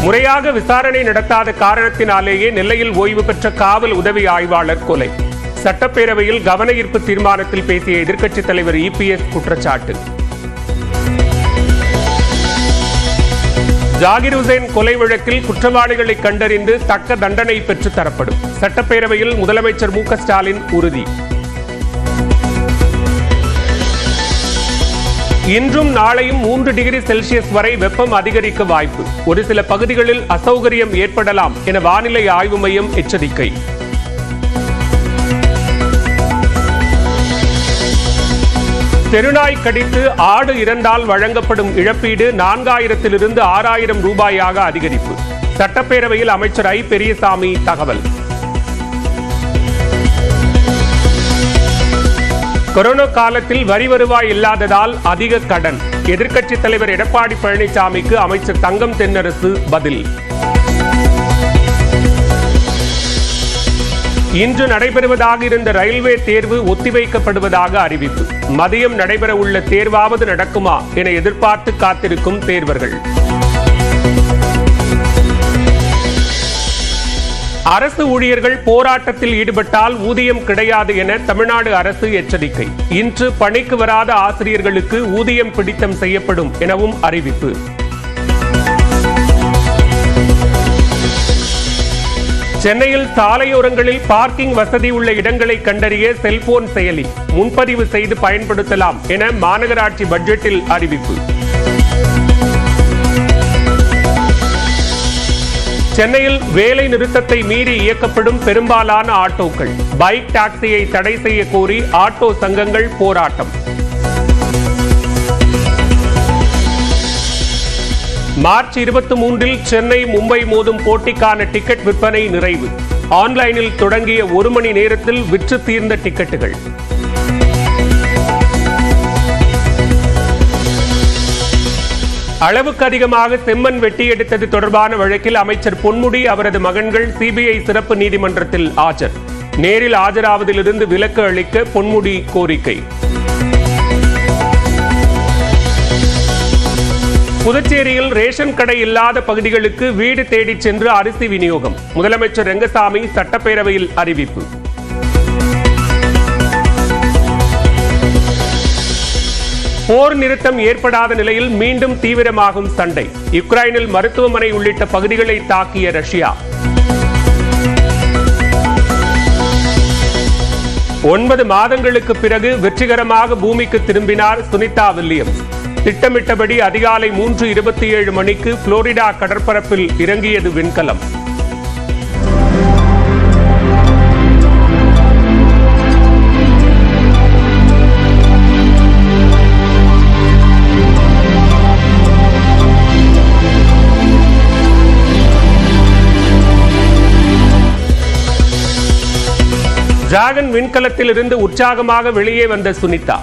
முறையாக விசாரணை நடத்தாத காரணத்தினாலேயே நெல்லையில் ஓய்வு பெற்ற காவல் உதவி ஆய்வாளர் கொலை. சட்டப்பேரவையில் கவன ஈர்ப்பு தீர்மானத்தில் பேசிய எதிர்க்கட்சித் தலைவர் EPS குற்றச்சாட்டு. ஜாகிர் ஹுசைன் கொலை வழக்கில் குற்றவாளிகளை கண்டறிந்து தக்க தண்டனை பெற்று தரப்படும். சட்டப்பேரவையில் முதலமைச்சர் மு க ஸ்டாலின் உறுதி. இன்றும் நாளையும் 3 டிகிரி செல்சியஸ் வரை வெப்பம் அதிகரிக்க வாய்ப்பு. ஒரு சில பகுதிகளில் அசௌகரியம் ஏற்படலாம் என வானிலை ஆய்வு மையம் எச்சரிக்கை. தெருநாய் கடித்து ஆடு இறந்தால் வழங்கப்படும் இழப்பீடு 4000 6000 ரூபாயாக அதிகரிப்பு. சட்டப்பேரவையில் அமைச்சர் ஐ. பெரியசாமி தகவல். கொரோனா காலத்தில் வரி வருவாய் இல்லாததால் அதிக கடன். எதிர்க்கட்சித் தலைவர் எடப்பாடி பழனிசாமிக்கு அமைச்சர் தங்கம் தென்னரசு பதில். இன்று நடைபெறுவதாக இருந்த ரயில்வே தேர்வு ஒத்திவைக்கப்படுவதாக அறிவிப்பு. மதியம் நடைபெறவுள்ள தேர்வாவது நடக்குமா என எதிர்பார்த்து காத்திருக்கும் தேர்வர்கள். அரசு ஊழியர்கள் போராட்டத்தில் ஈடுபட்டால் ஊதியம் கிடையாது என தமிழ்நாடு அரசு எச்சரிக்கை. இன்று பணிக்கு வராத ஆசிரியர்களுக்கு ஊதியம் பிடித்தம் செய்யப்படும் எனவும் அறிவிப்பு. சென்னையில் சாலையோரங்களில் பார்க்கிங் வசதி உள்ள இடங்களை கண்டறிய செல்போன் செயலி முன்பதிவு செய்து பயன்படுத்தலாம் என மாநகராட்சி பட்ஜெட்டில் அறிவிப்பு. சென்னையில் வேலை நிறுத்தத்தை மீறி இயக்கப்படும் பெரும்பாலான ஆட்டோக்கள். பைக் டாக்ஸியை தடை செய்ய கோரி ஆட்டோ சங்கங்கள் போராட்டம். மார்ச் 23 சென்னை மும்பை மோதும் போட்டிக்கான டிக்கெட் விற்பனை நிறைவு. ஆன்லைனில் தொடங்கிய 1 மணி நேரத்தில் விற்று தீர்ந்த டிக்கெட்டுகள். அளவுக்கு அதிகமாக செம்மண் வெட்டி எடுத்தது தொடர்பான வழக்கில் அமைச்சர் பொன்முடி அவரது மகன்கள் CBI சிறப்பு நீதிமன்றத்தில் ஆஜர். நேரில் ஆஜராவதிலிருந்து விலக்கு அளிக்க பொன்முடி கோரிக்கை. புதுச்சேரியில் ரேஷன் கடை இல்லாத பகுதிகளுக்கு வீடு தேடிச் சென்று அரிசி விநியோகம். முதலமைச்சர் ரெங்கசாமி சட்டப்பேரவையில் அறிவிப்பு. போர் நிறுத்தம் ஏற்படாத நிலையில் மீண்டும் தீவிரமாகும் சண்டை. யுக்ரைனில் மருத்துவமனை உள்ளிட்ட பகுதிகளை தாக்கிய ரஷ்யா. 9 மாதங்களுக்கு பிறகு வெற்றிகரமாக பூமிக்கு திரும்பினார் சுனிதா வில்லியம்ஸ். திட்டமிட்டபடி அதிகாலை 3:27 மணிக்கு புளோரிடா கடற்பரப்பில் இறங்கியது விண்கலம். டிராகன் விண்கலத்தில் இருந்து உற்சாகமாக வெளியே வந்த சுனிதா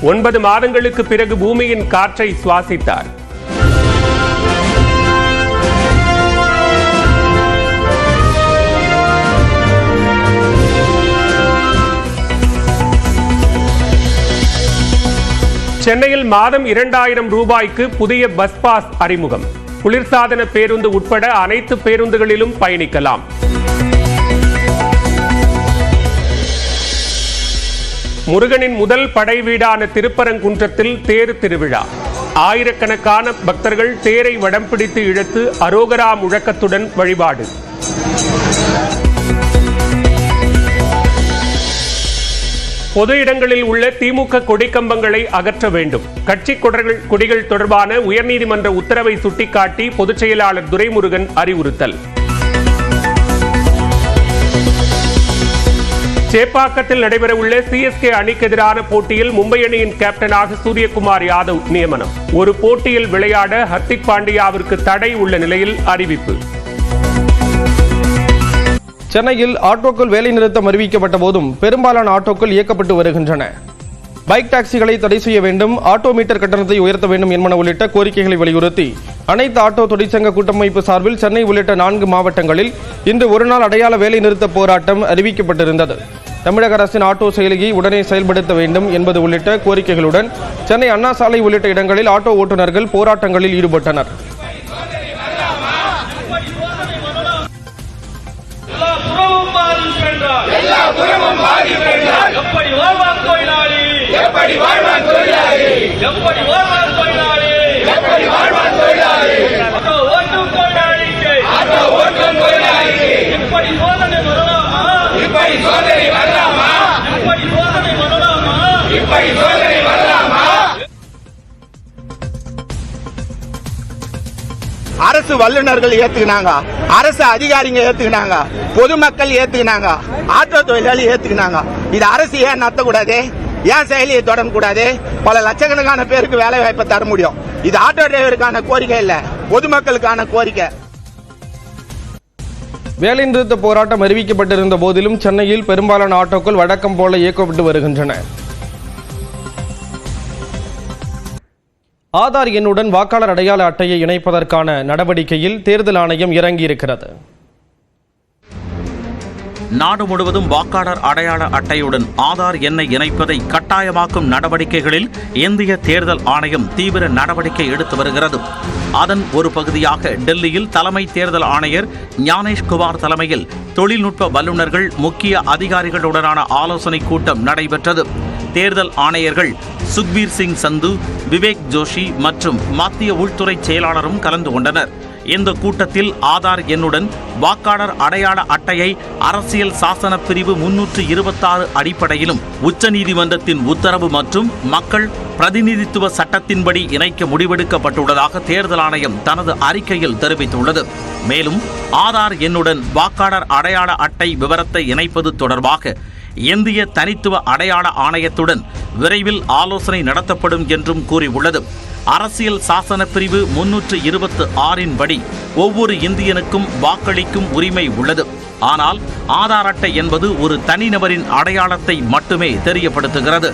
9 மாதங்களுக்கு பிறகு பூமியின் காற்றை சுவாசித்தார். சென்னையில் மாதம் 2000 ரூபாய்க்கு புதிய பஸ் பாஸ் அறிமுகம். குளிர்சாதன பேருந்து உட்பட அனைத்து பேருந்துகளிலும் பயணிக்கலாம். முருகனின் முதல் படை வீடான திருப்பரங்குன்றத்தில் தேர் திருவிழா. ஆயிரக்கணக்கான பக்தர்கள் தேரை வடம் பிடித்து இழுத்து அரோகரா முழக்கத்துடன் வழிபாடு. பொது இடங்களில் உள்ள திமுக கொடிக்கம்பங்களை அகற்ற வேண்டும். கட்சி கொடிகள் தொடர்பான உயர்நீதிமன்ற உத்தரவை சுட்டிக்காட்டி பொதுச் செயலாளர் துரைமுருகன் அறிவுறுத்தல். சேப்பாக்கத்தில் நடைபெறவுள்ள CSK அணிக்கு எதிரான போட்டியில் மும்பை அணியின் கேப்டனாக சூரியகுமார் யாதவ் நியமனம். ஒரு போட்டியில் விளையாட ஹர்திக் பாண்டியாவிற்கு தடை உள்ள நிலையில் அறிவிப்பு. சென்னையில் ஆட்டோக்கள் வேலை நிறுத்தம் அறிவிக்கப்பட்ட போதும் பெரும்பாலான ஆட்டோக்கள் இயக்கப்பட்டு வருகின்றன. பைக் டாக்ஸிகளை தடை செய்ய வேண்டும், ஆட்டோ மீட்டர் கட்டணத்தை உயர்த்த வேண்டும் என்பன உள்ளிட்ட கோரிக்கைகளை வலியுறுத்தி அனைத்து ஆட்டோ தொழிற்சங்க கூட்டமைப்பு சார்பில் சென்னை உள்ளிட்ட 4 மாவட்டங்களில் இன்று ஒருநாள் அடையாள வேலை நிறுத்த போராட்டம் அறிவிக்கப்பட்டிருந்தது. தமிழக அரசின் ஆட்டோ செயலியை உடனே செயல்படுத்த வேண்டும் என்பது உள்ளிட்ட கோரிக்கைகளுடன் சென்னை அண்ணா சாலை உள்ளிட்ட இடங்களில் ஆட்டோ ஓட்டுநர்கள் போராட்டங்களில் ஈடுபட்டனர். எப்படி வாழ்வான் தொழிலாளி எப்படி வாழ்வான் தொழிலாளி எப்படி வாழ்வான் தொழிலாளி எப்படி வாழ்வான் தொழிலாளி ஆட்டோ ஓட்டும் தொழிலாளிக்கு ஆட்டோ ஓட்டும் தொழிலாளிக்கு இப்படி சோதனை வரலாமா இப்படி சோதனை வரலாமா இப்படி சோதனை வரலாமா இப்படி சோதனை வரலாமா. அரசு வல்லுநர்கள் ஏத்துக்கினாங்க, அரசு அதிகாரிங்க ஏத்துக்கினாங்க, பொதுமக்கள் ஏத்துக்கினாங்க, ஆட்டோ தொழிலாளி ஏத்துக்கினாங்க. இது அரசு ஏன் நடத்தக்கூடாது? ஏன் செயலியை தொடரக்கூடாது? பல லட்சக்கணக்கான பேருக்கு வேலை வாய்ப்பை தர முடியும். இது ஆட்டோ டிரைவருக்கான கோரிக்கை இல்ல, பொதுமக்களுக்கான கோரிக்கை. வேலைநிறுத்த போராட்டம் அறிவிக்கப்பட்டிருந்த போதிலும் சென்னையில் பெரும்பாலான ஆட்டோக்கள் வழக்கம் போல இயக்கப்பட்டு வருகின்றன. ஆதார் எண்ணுடன் வாக்காளர் அடையாள அட்டையை இணைப்பதற்கான நடவடிக்கையில் தேர்தல் ஆணையம் இறங்கியிருக்கிறது. நாடு முழுவதும் வாக்காளர் அடையாள அட்டையுடன் ஆதார் எண்ணை இணைப்பதை கட்டாயமாக்கும் நடவடிக்கைகளில் இந்திய தேர்தல் ஆணையம் தீவிர நடவடிக்கை எடுத்து வருகிறது. அதன் ஒரு பகுதியாக டெல்லியில் தலைமை தேர்தல் ஆணையர் ஞானேஷ்குமார் தலைமையில் தொழில்நுட்ப வல்லுநர்கள் முக்கிய அதிகாரிகளுடனான ஆலோசனைக் கூட்டம் நடைபெற்றது. தேர்தல் ஆணையர்கள் சுக்பீர் சிங் சந்து, விவேக் ஜோஷி மற்றும் மத்திய உள்துறை செயலாளரும் கலந்து கொண்டனர். இந்த கூட்டத்தில் ஆதார் எண்ணுடன் வாக்காளர் அடையாள அட்டையை அரசியல் சாசன பிரிவு 326 அடிப்படையிலும் உச்சநீதிமன்றத்தின் உத்தரவு மற்றும் மக்கள் பிரதிநிதித்துவ சட்டத்தின்படி இணைக்க முடிவெடுக்கப்பட்டுள்ளதாக தேர்தல் ஆணையம் தனது அறிக்கையில் தெரிவித்துள்ளது. மேலும் ஆதார் எண்ணுடன் வாக்காளர் அடையாள அட்டை விவரத்தை இணைப்பது தொடர்பாக இந்திய தனித்துவ அடையாள ஆணையத்துடன் விரைவில் ஆலோசனை நடத்தப்படும் என்றும் கூறியுள்ளது. அரசியல் சாசன பிரிவு 326 படி ஒவ்வொரு இந்தியனுக்கும் வாக்களிக்கும் உரிமை உள்ளது. ஆனால் ஆதார் அட்டை என்பது ஒரு தனிநபரின் அடையாளத்தை மட்டுமே தெரியப்படுத்துகிறது.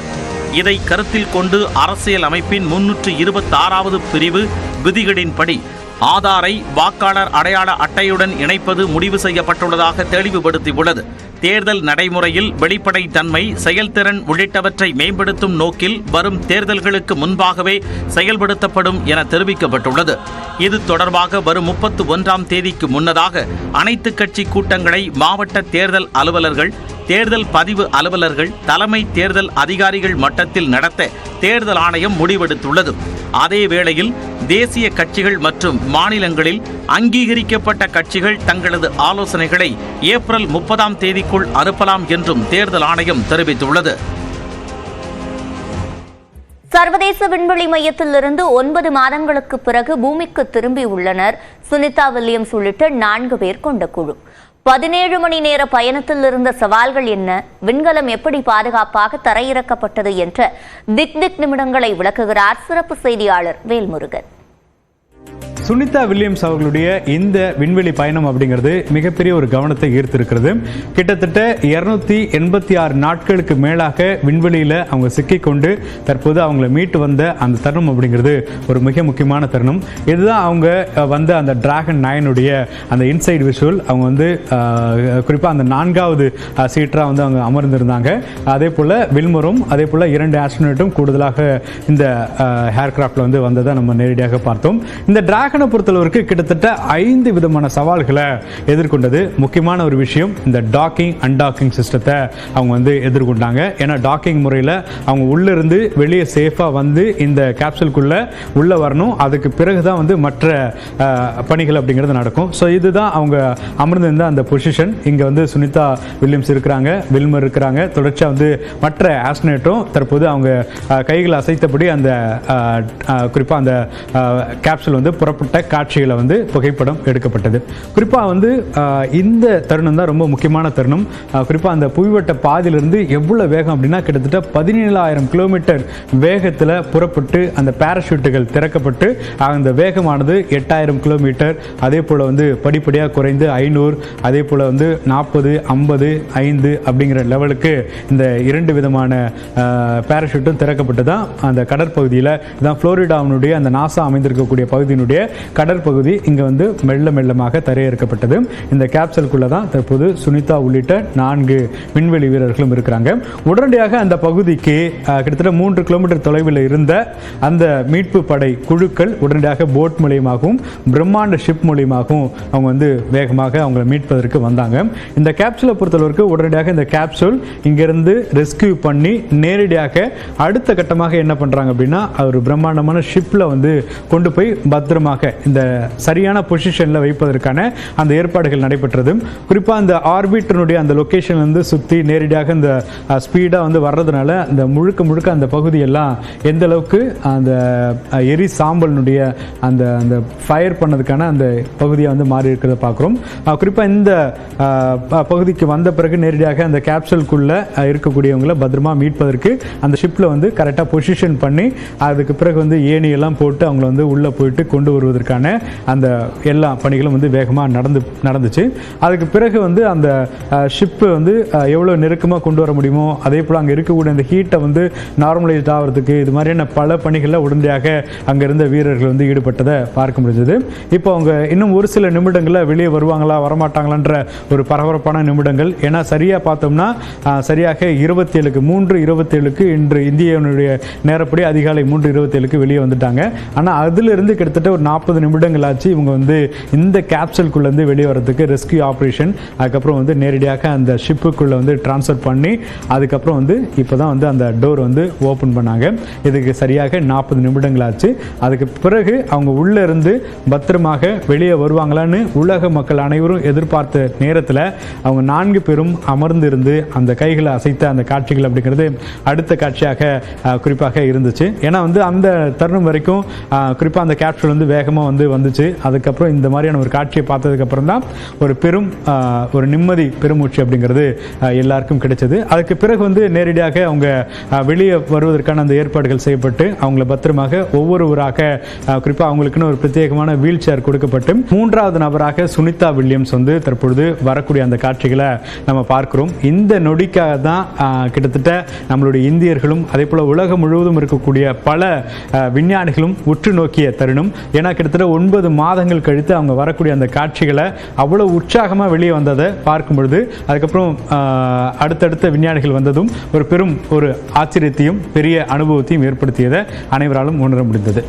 இதை கருத்தில் கொண்டு அரசியல் அமைப்பின் 326வது பிரிவு விதிகளின்படி ஆதாரை வாக்காளர் அடையாள அட்டையுடன் இணைப்பது முடிவு செய்யப்பட்டுள்ளதாக தெளிவுபடுத்தியுள்ளது. தேர்தல் நடைமுறையில் வெளிப்படைத்தன்மை, செயல்திறன் உள்ளிட்டவற்றை மேம்படுத்தும் நோக்கில் வரும் தேர்தல்களுக்கு முன்பாகவே செயல்படுத்தப்படும் என தெரிவிக்கப்பட்டுள்ளது. இது தொடர்பாக வரும் 31ஆம் தேதிக்கு முன்னதாக அனைத்து கட்சி கூட்டங்களை மாவட்ட தேர்தல் அலுவலர்கள், தேர்தல் பதிவு அலுவலர்கள், தலைமை தேர்தல் அதிகாரிகள் மட்டத்தில் நடத்த தேர்தல் ஆணையம் முடிவெடுத்துள்ளது. அதே வேளையில் தேசிய கட்சிகள் மற்றும் மாநிலங்களில் அங்கீகரிக்கப்பட்ட கட்சிகள் தங்களது ஆலோசனைகளை ஏப்ரல் 30ஆம் தேதிக்குள் அனுப்பலாம் என்றும் தேர்தல் ஆணையம் தெரிவித்துள்ளது. சர்வதேச விண்வெளி மையத்திலிருந்து 9 மாதங்களுக்கு பிறகு பூமிக்கு திரும்பியுள்ளனர் சுனிதா வில்லியம்ஸ் உள்ளிட்ட 4 பேர் கொண்ட குழு. 17 மணி நேர பயணத்தில் இருந்த சவால்கள் என்ன, விண்கலம் எப்படி பாதுகாப்பாக தரையிறக்கப்பட்டது என்ற திக் நிமிடங்களை விளக்குகிறார் சிறப்பு செய்தியாளர் வேல்முருகன். சுனிதா வில்லியம்ஸ் அவர்களுடைய இந்த விண்வெளி பயணம் அப்படிங்கிறது மிகப்பெரிய ஒரு கவனத்தை ஈர்த்திருக்கிறது. கிட்டத்தட்ட 286 நாட்களுக்கு மேலாக விண்வெளியில் அவங்க சிக்கிக்கொண்டு தற்போது அவங்களை மீட்டு வந்த அந்த தருணம் அப்படிங்கிறது ஒரு மிக முக்கியமான தருணம். இதுதான் அவங்க வந்து அந்த டிராகன் 9உடைய அந்த இன்சைட் விஷுவல். அவங்க வந்து குறிப்பாக அந்த 4வது சீட்டராக வந்து அவங்க அமர்ந்திருந்தாங்க. அதே போல் வில்மரும் அதே போல் 2 ஆஸ்ட்ரோனட்டும் கூடுதலாக இந்த ஏர்கிராஃப்டில் வந்து வந்ததை நம்ம நேரடியாக பார்த்தோம். இந்த டிராகனை பொறுத்தளவிற்கு கிட்டத்தட்ட 5 விதமான சவால்களை எதிர்கொண்டது. முக்கியமான ஒரு விஷயம், இந்த டாக்கிங் அன்டாக்கிங் சிஸ்டத்தை அவங்க வந்து எதிர்கொண்டாங்க. ஏன்னா டாக்கிங் முறையில் அவங்க உள்ளிருந்து வெளியே சேஃபாக வந்து இந்த கேப்சூலுக்குள்ளே உள்ளே வரணும். அதுக்கு பிறகு தான் வந்து மற்ற பணிகள் அப்படிங்கிறது நடக்கும். ஸோ இதுதான் அவங்க அமர்ந்திருந்த அந்த பொசிஷன். இங்கே வந்து சுனிதா வில்லியம்ஸ் இருக்கிறாங்க, வில்மர் இருக்கிறாங்க. தொடர்ச்சியாக வந்து மற்ற ஆஸ்ட்ரோனட்டும் தற்போது அவங்க கைகளை அசைத்தபடி அந்த குறிப்பாக அந்த கேப்சூல் வந்து புறப்பட்ட காட்சிகளை வந்து புகைப்படம் எடுக்கப்பட்டது. குறிப்பாக வந்து இந்த தருணம் தான் ரொம்ப முக்கியமான தருணம். குறிப்பாக அந்த புவிவட்ட பாதையிலிருந்து எவ்வளோ வேகம் அப்படின்னா கிட்டத்தட்ட 17,000 கிலோமீட்டர் வேகத்தில் புறப்பட்டு அந்த பேராஷூட்டுகள் திறக்கப்பட்டு அந்த வேகமானது 8,000 கிலோமீட்டர், அதே போல் வந்து படிப்படியாக குறைந்து 500, அதே போல் வந்து 40, 50, 5 அப்படிங்கிற லெவலுக்கு இந்த 2 விதமான பேராஷூட்டும் திறக்கப்பட்டு தான் அந்த கடற்பகுதியில் தான் புளோரிடாவினுடைய அந்த நாசா அமைந்திருக்கக்கூடிய பகுதியினுடைய கடற்பகுதி இங்கே வந்து மெல்ல மெல்லமாக தரையிறக்கப்பட்டது. இந்த கேப்சலுக்குள்ள தான் தற்போது சுனிதா உள்ளிட்ட 4 விண்வெளி வீரர்களும் இருக்கிறாங்க. உடனடியாக அந்த பகுதிக்கு கிட்டத்தட்ட 3 கிலோமீட்டர் தொலைவில் இருந்த அந்த மீட்பு படை குழுக்கள் உடனடியாக போட் மூலியமாகவும் பிரம்மாண்ட ஷிப் மூலியமாகவும் அவங்க வந்து வேகமாக அவங்களை மீட்பதற்கு வந்தாங்க. இந்த கேப்சூலை பொறுத்தளவுக்கு உடனடியாக இந்த கேப்சூல் இங்கிருந்து ரெஸ்கியூ பண்ணி நேரடியாக அடுத்த கட்டமாக என்ன பண்றாங்க அப்படின்னா ஒரு பிரம்மாண்டமான ஷிப்ல வந்து கொண்டு போய் பத்திரமாக இந்த சரியான பொசிஷன்ல வைப்பதற்கான அந்த ஏற்பாடுகள் நடைபெற்றது. குறிப்பா அந்த ஆர்பிட்டருடைய அந்த லொகேஷன்ல இருந்து சுத்தி நேரடியாக இந்த ஸ்பீடா வந்து வர்றதுனால அந்த முழுக்க அந்த பகுதியெல்லாம் எந்த அளவுக்கு அந்த எரி சாம்பலினுடைய அந்த அந்த ஃபயர் பண்ணதுக்கான அந்த பகுதியை வந்து மாறி இருக்கிறத பார்க்குறோம். குறிப்பாக இந்த பகுதிக்கு வந்த பிறகு நேரடியாக அந்த கேப்சூலுக்குள்ள இருக்கக்கூடியவங்களை பத்திரமா மீட்பதற்கு அந்த ஷிப்பில் வந்து கரெக்டாக பொசிஷன் பண்ணி அதுக்கு பிறகு வந்து ஏணியெல்லாம் போட்டு அவங்கள வந்து உள்ளே போயிட்டு கொண்டு வருவதற்கான அந்த எல்லா பணிகளும் வந்து வேகமாக நடந்துச்சு. அதுக்கு பிறகு வந்து அந்த ஷிப்பு வந்து எவ்வளோ நெருக்கமாக கொண்டு வர முடியுமோ அதே போல் அங்கே இருக்கக்கூடிய அந்த ஹீட்டை வந்து நார்மலைஸ்ட் ஆகிறதுக்கு இது மாதிரியான பல பணிகளில் உடனடியாக அங்கே இருந்த வீரர்கள் வந்து ஈடுபட்டதை பார்க்க முடிஞ்சது. இப்போ அவங்க இன்னும் ஒரு சில நிமிடங்களில் வெளியே வருவாங்களா வரமாட்டாங்களான்ற ஒரு பரபரப்பான நிமிடங்கள். ஏன்னா சரியாக பார்த்தோம்னா சரியாக 3:27 இன்று இந்தியனுடைய நேரப்படி அதிகாலை 3:27 வெளியே வந்துட்டாங்க. ஆனால் அதிலிருந்து கிட்டத்தட்ட ஒரு 40 நிமிடங்கள் ஆச்சு இவங்க வந்து இந்த கேப்சூலுக்குள்ளேருந்து வெளியே வரதுக்கு ரெஸ்கியூ ஆப்ரேஷன். அதுக்கப்புறம் வந்து நேரடியாக அந்த ஷிப்புக்குள்ளே வந்து டிரான்ஸ்ஃபர் பண்ணி அதுக்கப்புறம் வந்து இப்போ தான் வந்து அந்த டோர் வந்து ஓப்பன் பண்ணாங்க. இதுக்கு சரியாக 40 நிமிடங்கள் ஆச்சு. அதுக்கு பிறகு அவங்க உள்ளே இருந்து பத்திரமாக வெளியே வருவாங்களான்னு உலக மக்கள் அனைவரும் எதிர்பார்த்த நேரத்தில் அவங்க 4 பேரும் அமர்ந்திருந்து அந்த கைகளை அசைத்த அந்த காட்சிகள் அப்படிங்கிறது அடுத்த காட்சியாக குறிப்பாக இருந்துச்சு. ஏன்னா வந்து அந்த தருணம் வரைக்கும் குறிப்பாக அந்த கேப்சூல் வந்து வேகமாக வந்துச்சு. அதுக்கப்புறம் இந்த மாதிரியான ஒரு காட்சியை பார்த்ததுக்கப்புறம் தான் ஒரு ஒரு நிம்மதி பெருமூச்சு அப்படிங்கிறது எல்லாருக்கும் கிடைச்சது. அதுக்கு பிறகு வந்து நேரடியாக அவங்க வெளியே வருவதற்கான அந்த ஏற்பாடுகள் செய்யப்பட்டு அவங்கள பத்திரமாக ஒவ்வொருவராக குறிப்பாக அவங்களுக்குன்னு ஒரு பிரத்யேகமான வீல் சேர் கொடுக்கப்பட்டு 3வது நபராக சுனிதா வில்லியம்ஸ் வந்து தற்பொழுது வரக்கூடிய அந்த காட்சிகளை நம்ம பார்க்கிறோம். இந்த நொடிக்காக தான் கிட்டத்தட்ட நம்மளுடைய இந்தியர்களும் அதே போல உலகம் முழுவதும் இருக்கக்கூடிய பல விஞ்ஞானிகளும் உற்று நோக்கிய தருணம். ஏன்னா கிட்டத்தட்ட 9 மாதங்கள் கழித்து அவங்க வரக்கூடிய அந்த காட்சிகளை அவ்வளவு உற்சாகமாக வெளியே வந்ததை பார்க்கும் பொழுது அதுக்கப்புறம் அடுத்தடுத்த விஞ்ஞானிகள் வந்ததும் ஒரு பெரும் ஒரு ஆச்சரியத்தையும் பெரிய அனுபவத்தையும் ஏற்படுத்தியதை அனைவராலும் உணர முடிந்தது.